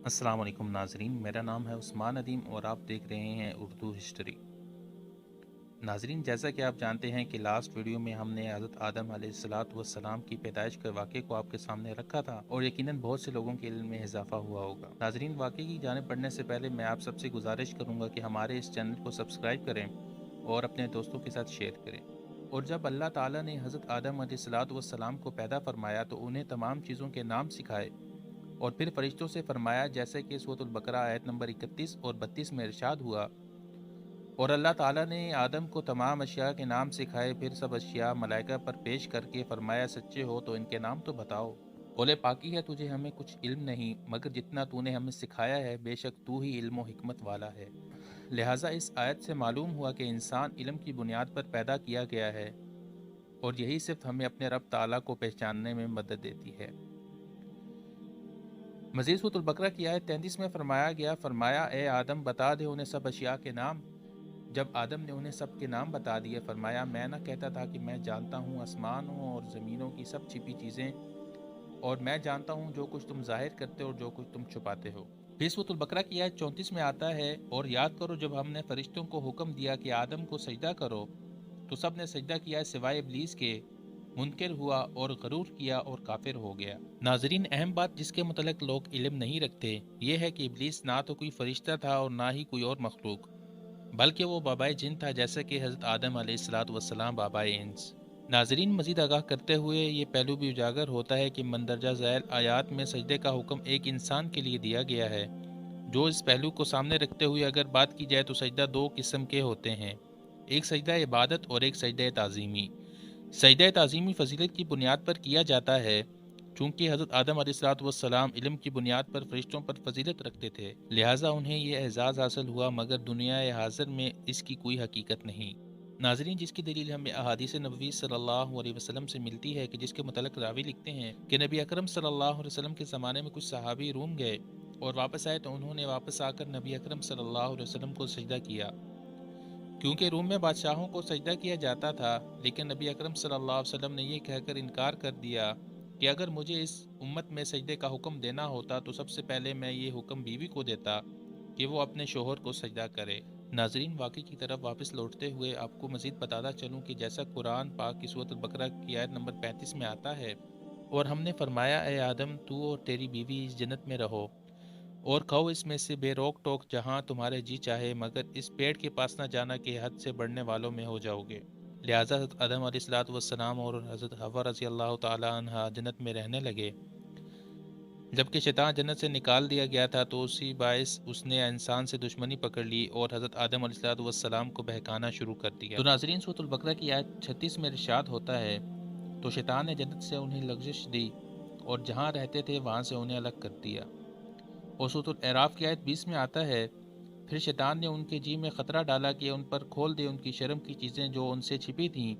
अस्सलाम वालेकुम नाजरीन, मेरा नाम है उस्मान अदीम और आप देख रहे हैं उर्दू हिस्ट्री। नाजरीन, जैसा कि आप जानते हैं कि लास्ट वीडियो में हमने हज़रत आदम अलैहिस्सलाम की पैदाइश के वाक़े को आपके सामने रखा था और यकीनन बहुत से लोगों के इल्म में इजाफा हुआ होगा। नाजरीन, वाक़े की जानिब बढ़ने से पहले मैं आप सबसे गुजारिश करूँगा कि हमारे इस चैनल को सब्सक्राइब करें और अपने दोस्तों के साथ शेयर करें। और जब अल्लाह ताला ने हज़रत आदम अलैहिस्सलाम को पैदा फरमाया तो उन्हें तमाम चीज़ों के नाम सिखाए और फिर फरिश्तों से फरमाया, जैसे कि सूरह बकरा आयत नंबर 31 और 32 में इरशाद हुआ, और अल्लाह ताला ने आदम को तमाम अशिया के नाम सिखाए, फिर सब अशिया मलाइका पर पेश करके फरमाया, सच्चे हो तो इनके नाम तो बताओ। बोले, पाकी है तुझे, हमें कुछ इल्म नहीं मगर जितना तूने हमें सिखाया है, बेशक तू ही इल्म व हिकमत वाला है। लिहाजा इस आयत से मालूम हुआ कि इंसान इल्म की बुनियाद पर पैदा किया गया है और यही सिर्फ हमें अपने रब ताला को पहचानने में मदद देती है। मज़ीद सूरह बकरा की आयत 33 में फरमाया ए आदम बता दे उन्हें सब अशिया के नाम। जब आदम ने उन्हें सब के नाम बता दिए, फरमाया, मैं न कहता था कि मैं जानता हूँ आसमानों और ज़मीनों की सब छिपी चीज़ें, और मैं जानता हूँ जो कुछ तुम जाहिर करते हो और जो कुछ तुम छुपाते हो। फिर सूरह बकरा की आयत 34 में आता है, और याद करो जब हमने फरिश्तों को हुक्म दिया कि आदम को सजदा करो तो सब ने सजदा किया सिवाय इब्लीस के। मुनकिर हुआ और गरूर किया और काफिर हो गया। नाजरीन, अहम बात जिसके मुतलक लोग इल्म नहीं रखते ये है कि इब्लीस ना तो कोई फरिश्ता था और ना ही कोई और मखलूक, बल्कि वो बाबाए जिन था, जैसे कि हज़रत आदम अलैहिस्सलाम बाबाए इंस। नाजरीन, मजीद आगाह करते हुए ये पहलू भी उजागर होता है कि मंदरजा झैल आयात में सजदे का हुक्म एक इंसान के लिए दिया गया है। जो इस पहलू को सामने रखते हुए अगर बात की जाए तो सजदा दो किस्म के होते हैं, एक सजदा इबादत और एक सजदा ताज़ीमी। सजदा ताज़ीमी फजीलत की बुनियाद पर किया जाता है, चूँकि हज़रत आदम अलैहिस्सलाम इल्म की बुनियाद पर फरिश्तों पर फजीलत रखते थे, लिहाजा उन्हें यह एजाज़ हासिल हुआ, मगर दुनिया हाज़िर में इसकी कोई हकीकत नहीं। नाजरीन, जिसकी दलील हमें अहादीस नबवी सल्लल्लाहु अलैहि वसल्लम से मिलती है कि जिसके मुतलक रावी लिखते हैं कि नबी अकरम सल्लल्लाहु अलैहि वसल्लम के ज़माने में कुछ सहाबी रूम गए और वापस आए तो उन्होंने वापस आकर नबी अकरम सल्लल्लाहु अलैहि वसल्लम को सजदा किया, क्योंकि रूम में बादशाहों को सजदा किया जाता था। लेकिन नबी अकरम सल्लल्लाहु अलैहि वसल्लम ने यह कहकर इनकार कर दिया कि अगर मुझे इस उम्मत में सजदे का हुक्म देना होता तो सबसे पहले मैं ये हुक्म बीवी को देता कि वो अपने शोहर को सजदा करे। नाजरीन, वाक़े की तरफ वापस लौटते हुए आपको मज़ीद बताता चलूँ कि जैसा कुरान पाक की सूरत बकरा की आयत नंबर 35 में आता है, और हमने फरमाया, ए आदम तू और तेरी बीवी इस जन्नत में रहो और खाओ इसमें से बेरोक टोक जहाँ तुम्हारे जी चाहे, मगर इस पेड़ के पास न जाना कि हद से बढ़ने वालों में हो जाओगे। लिहाजा हज़रत आदम अलैहिस्सलाम और हज़रत हव्वा रज़ी अल्लाह ताला अन्हा जन्नत में रहने लगे। जबकि शैतान जन्नत से निकाल दिया गया था तो उसी बायस उसने इंसान से दुश्मनी पकड़ ली और हज़रत आदम अलैहिस्सलाम को बहकाना शुरू कर दिया। तो नाज़रीन, सूरह बकरा की आयत 36 में इरशाद होता है, तो शैतान ने जन्नत से उन्हें लग़ज़िश दी और जहाँ रहते थे वहाँ से उन्हें अलग कर दिया। और सूरह एराफ की आयत 20 में आता है, फिर शैतान ने उनके जी में ख़तरा डाला कि उन पर खोल दे उनकी शर्म की चीज़ें जो उनसे छिपी थीं,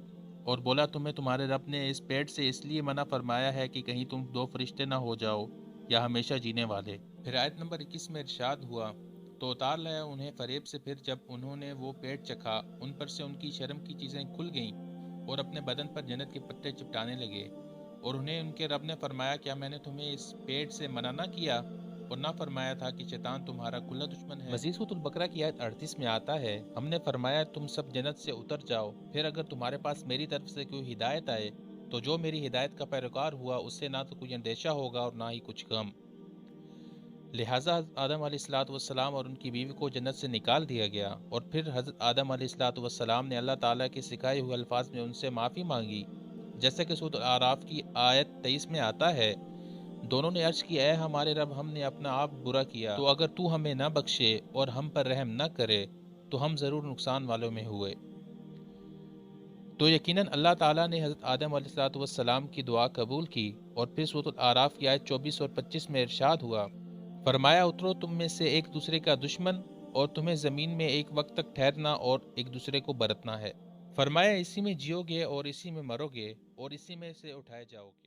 और बोला, तुम्हें तुम्हारे रब ने इस पेड़ से इसलिए मना फरमाया है कि कहीं तुम दो फरिश्ते ना हो जाओ या हमेशा जीने वाले। फिर आयत नंबर 21 में इरशाद हुआ, तो उतार लाया उन्हें फरेब से, फिर जब उन्होंने वो पेड़ चखा उन पर से उनकी शर्म की चीज़ें खुल गईं और अपने बदन पर जन्नत के पत्ते चिपटाने लगे। और उन्हें उनके रब ने फरमाया, क्या मैंने तुम्हें इस पेड़ से मना ना किया और ना फरमाया था कि शैतान तुम्हारा खुला दुश्मन है। मज़ीद सूरह बकरा की आयत 38 में आता है, हमने फरमाया तुम सब जन्नत से उतर जाओ, फिर अगर तुम्हारे पास मेरी तरफ से कोई हिदायत आए तो जो मेरी हिदायत का पैरोकार हुआ उससे ना तो कोई अंदेशा होगा और ना ही कुछ गम। लिहाजा आदम अलैहिस्सलाम और उनकी बीवी को जन्नत से निकाल दिया गया और फिर हज़रत आदम अलैहिस्सलाम ने अल्लाह ताला के सिखाए हुए अल्फाज में उनसे माफ़ी मांगी, जैसे कि सूरह आराफ की आयत 23 में आता है, दोनों ने अर्ज किया, है हमारे रब, हमने अपना आप बुरा किया, तो अगर तू हमें न बख्शे और हम पर रहम न करे तो हम ज़रूर नुकसान वालों में हुए। तो यकीनन अल्लाह ताला ने हज़रत आदम अलैहिस्सलाम की दुआ कबूल की और फिर सूरह आराफ की आयत 24 और 25 में इरशाद हुआ, फरमाया, उतरो तुम में से एक दूसरे का दुश्मन और तुम्हें ज़मीन में एक वक्त तक ठहरना और एक दूसरे को बरतना है। फरमाया, इसी में जियोगे और इसी में मरोगे और इसी में से उठाए जाओगे।